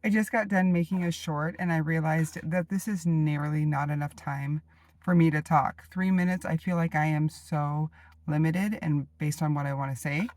I just got done making a short and I realized that this is nearly not enough time for me to talk. 3 minutes, I feel like I am so limited and based on what I want to say.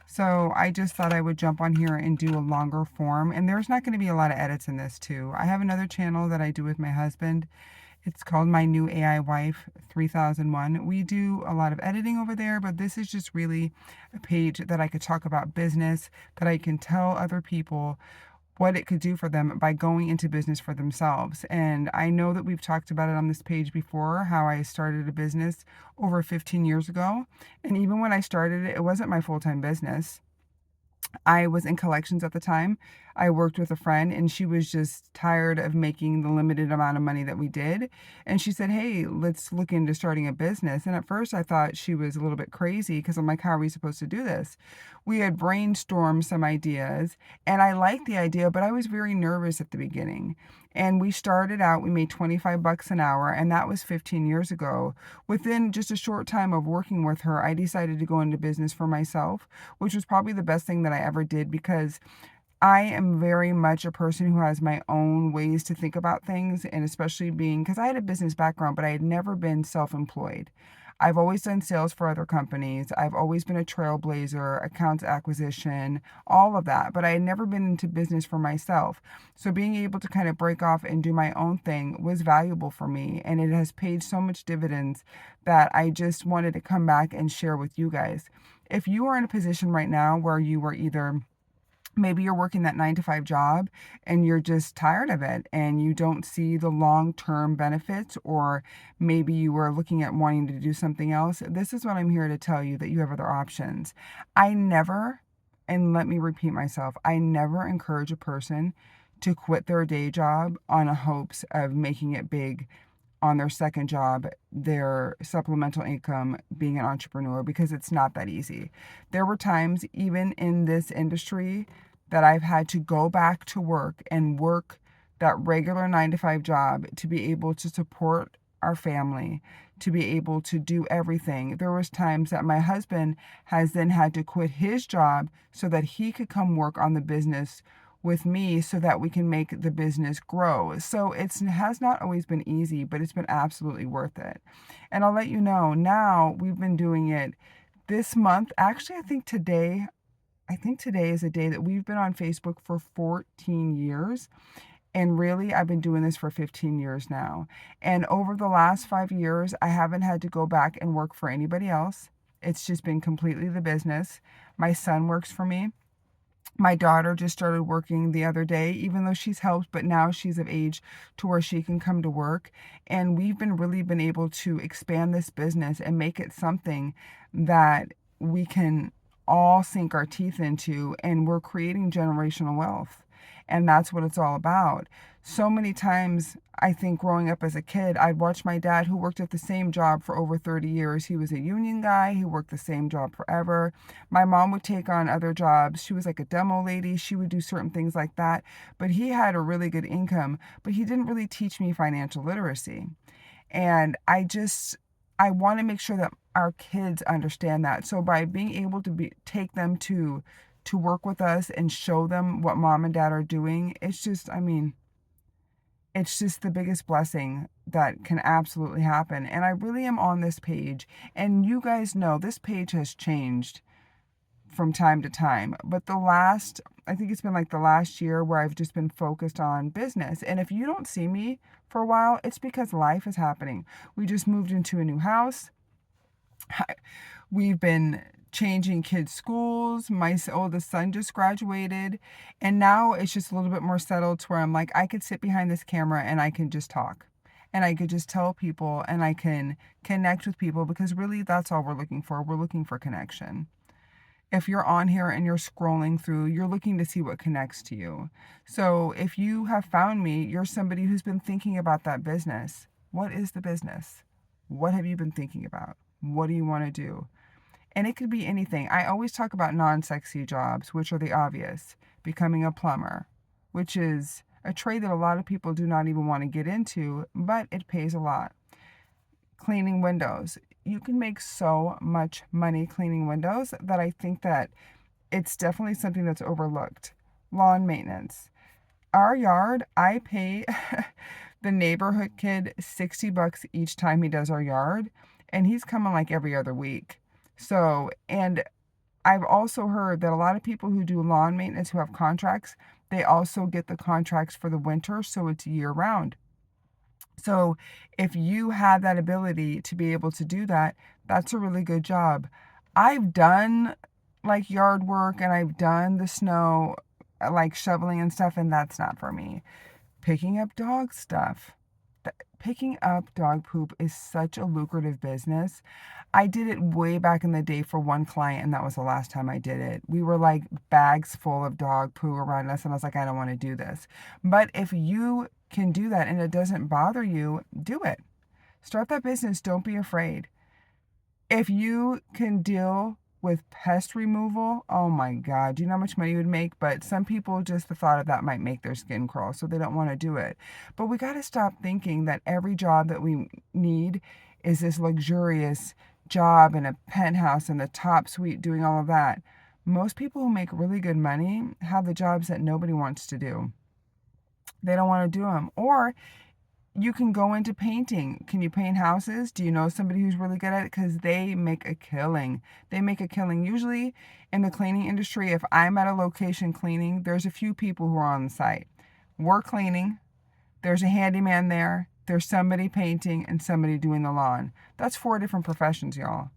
So I just thought I would jump on here and do a longer form. And there's not going to be a lot of edits in this too. I have another channel that I do with my husband. It's called My New AI Wife 3001. We do a lot of editing over there, but this is just really a page that I could talk about business, that I can tell other people what it could do for them by going into business for themselves. And I know that we've talked about it on this page before, how I started a business over 15 years ago. And even when I started it, it wasn't my full-time business. I was in collections at the time. I worked with a friend and she was just tired of making the limited amount of money that we did. And she said, "Hey, let's look into starting a business." And at first I thought she was a little bit crazy because I'm like, "How are we supposed to do this?" We had brainstormed some ideas and I liked the idea, but I was very nervous at the beginning. And we started out, we made 25 bucks an hour, and that was 15 years ago. Within just a short time of working with her, I decided to go into business for myself, which was probably the best thing that I ever did because I am very much a person who has my own ways to think about things, and especially being because I had a business background, but I had never been self-employed. I've always done sales for other companies. I've always been a trailblazer, accounts acquisition, all of that, but I had never been into business for myself. So being able to kind of break off and do my own thing was valuable for me, and it has paid so much dividends that I just wanted to come back and share with you guys. If you are in a position right now where you were either maybe you're working that 9 to 5 job and you're just tired of it and you don't see the long-term benefits, or maybe you were looking at wanting to do something else, this is what I'm here to tell you, that you have other options. I never, and let me repeat myself, I never encourage a person to quit their day job on a hopes of making it big on their second job, their supplemental income, being an entrepreneur, because it's not that easy. There were times, even in this industry, that I've had to go back to work and work that regular 9 to 5 job to be able to support our family, to be able to do everything. There was times that my husband has then had to quit his job so that he could come work on the business with me so that we can make the business grow. So it has not always been easy, but it's been absolutely worth it. And I'll let you know, now we've been doing it this month. Actually, I think today is a day that we've been on Facebook for 14 years. And really, I've been doing this for 15 years now. And over the last 5 years, I haven't had to go back and work for anybody else. It's just been completely the business. My son works for me. My daughter just started working the other day, even though she's helped, but now she's of age to where she can come to work. And we've been really been able to expand this business and make it something that we can all sink our teeth into, and we're creating generational wealth. And that's what it's all about. So many times, I think growing up as a kid, I'd watch my dad, who worked at the same job for over 30 years. He was a union guy, he worked the same job forever. My mom would take on other jobs. She was like a demo lady. She would do certain things like that. But he had a really good income, but he didn't really teach me financial literacy. And I want to make sure that our kids understand that. So by being able to take them to work with us and show them what mom and dad are doing, it's just, I mean, it's just the biggest blessing that can absolutely happen. And I really am on this page. And you guys know this page has changed from time to time. But I think it's been like the last year where I've just been focused on business. And if you don't see me for a while, it's because life is happening. We just moved into a new house. We've been changing kids' schools. My oldest son just graduated. And now it's just a little bit more settled to where I'm like, I could sit behind this camera and I can just talk. And I could just tell people and I can connect with people, because really that's all we're looking for. We're looking for connection. If you're on here and you're scrolling through, you're looking to see what connects to you. So if you have found me, you're somebody who's been thinking about that business. What is the business? What have you been thinking about? What do you want to do? And it could be anything. I always talk about non-sexy jobs, which are the obvious. Becoming a plumber, which is a trade that a lot of people do not even want to get into, but it pays a lot. Cleaning windows. You can make so much money cleaning windows that I think that it's definitely something that's overlooked. Lawn maintenance. our yard, I pay the neighborhood kid $60 each time he does our yard, and he's coming like every other week. So, and I've also heard that a lot of people who do lawn maintenance who have contracts, they also get the contracts for the winter, so it's year round. So if you have that ability to be able to do that, that's a really good job. I've done like yard work and I've done the snow, like shoveling and stuff, and that's not for me. Picking up dog stuff. Picking up dog poop is such a lucrative business. I did it way back in the day for one client, and that was the last time I did it. We were like bags full of dog poo around us, and I was like, I don't want to do this. But if you can do that and it doesn't bother you, do it. Start that business. Don't be afraid. If you can deal with pest removal, oh my God, do you know how much money you would make? But some people, just the thought of that might make their skin crawl, so they don't want to do it. But we got to stop thinking that every job that we need is this luxurious job in a penthouse in the top suite doing all of that. Most people who make really good money have the jobs that nobody wants to do. They don't want to do them. Or you can go into painting. Can you paint houses? Do you know somebody who's really good at it? Because they make a killing. They make a killing. Usually in the cleaning industry, if I'm at a location cleaning, there's a few people who are on the site. We're cleaning. There's a handyman there. There's somebody painting and somebody doing the lawn. That's 4 different professions, y'all.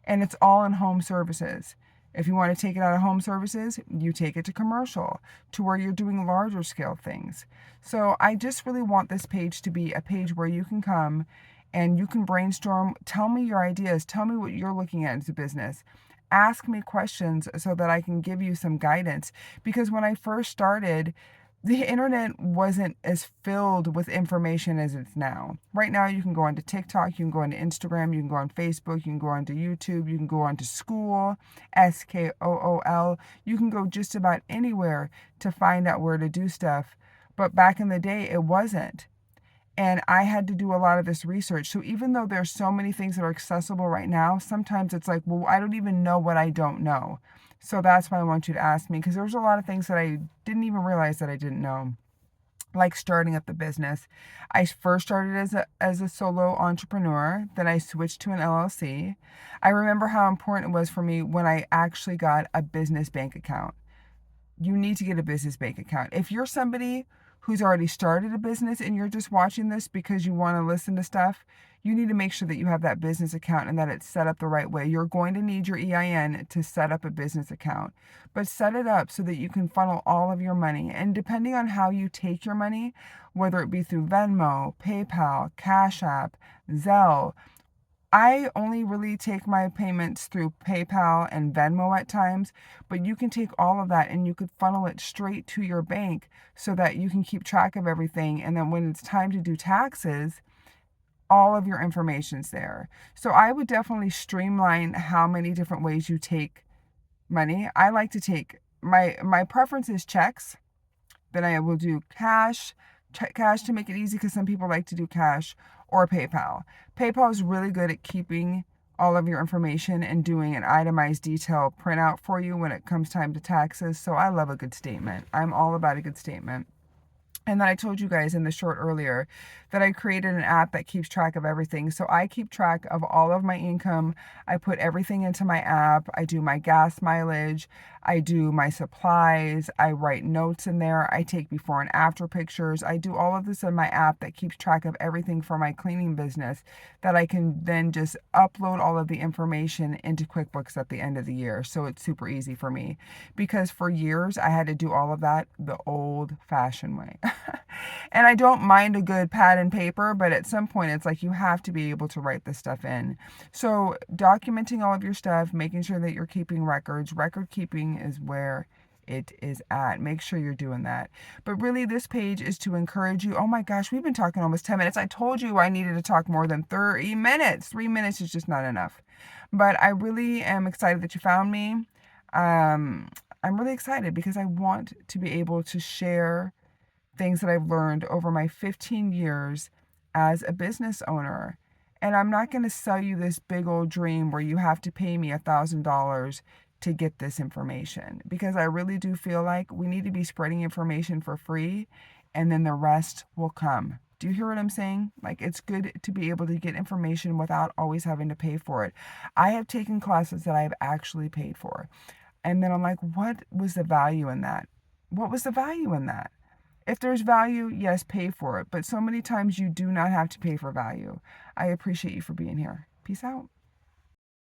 And it's all in home services. If you want to take it out of home services, you take it to commercial, to where you're doing larger scale things. So I just really want this page to be a page where you can come and you can brainstorm. Tell me your ideas. Tell me what you're looking at as a business. Ask me questions so that I can give you some guidance. Because when I first started, the internet wasn't as filled with information as it's now. Right now, you can go onto TikTok, you can go onto Instagram, you can go on Facebook, you can go onto YouTube, you can go onto Skool, Skool. You can go just about anywhere to find out where to do stuff. But back in the day, it wasn't. And I had to do a lot of this research. So even though there's so many things that are accessible right now, sometimes it's like, well, I don't even know what I don't know. So that's why I want you to ask me, because there's a lot of things that I didn't even realize that I didn't know. Like starting up the business. I first started as a solo entrepreneur, then I switched to an LLC. I remember how important it was for me when I actually got a business bank account. You need to get a business bank account. If you're somebody who's already started a business and you're just watching this because you want to listen to stuff, you need to make sure that you have that business account and that it's set up the right way. You're going to need your EIN to set up a business account, but set it up so that you can funnel all of your money. And depending on how you take your money, whether it be through Venmo, PayPal, Cash App, Zelle, I only really take my payments through PayPal and Venmo at times, but you can take all of that and you could funnel it straight to your bank so that you can keep track of everything. And then when it's time to do taxes, all of your information's there. So I would definitely streamline how many different ways you take money. I like to take my preference is checks. Then I will do cash to make it easy because some people like to do cash, or PayPal. PayPal is really good at keeping all of your information and doing an itemized detail printout for you when it comes time to taxes. So I love a good statement. I'm all about a good statement. And then I told you guys in the short earlier that I created an app that keeps track of everything. So I keep track of all of my income. I put everything into my app. I do my gas mileage. I do my supplies. I write notes in there. I take before and after pictures. I do all of this in my app that keeps track of everything for my cleaning business, that I can then just upload all of the information into QuickBooks at the end of the year. So it's super easy for me, because for years I had to do all of that the old fashioned way. And I don't mind a good pad and paper, but at some point it's like you have to be able to write this stuff in. So documenting all of your stuff, making sure that you're keeping records. Record keeping is where it is at. Make sure you're doing that. But really, this page is to encourage you. Oh my gosh, we've been talking almost 10 minutes. I told you I needed to talk more than 30 minutes. 3 minutes is just not enough. But I really am excited that you found me. I'm really excited because I want to be able to share things that I've learned over my 15 years as a business owner. And I'm not going to sell you this big old dream where you have to pay me $1,000 to get this information, because I really do feel like we need to be spreading information for free. and then the rest will come. Do you hear what I'm saying? Like, it's good to be able to get information without always having to pay for it. I have taken classes that I've actually paid for. And then I'm like, what was the value in that? What was the value in that? If there's value, yes, pay for it. But so many times you do not have to pay for value. I appreciate you for being here. Peace out.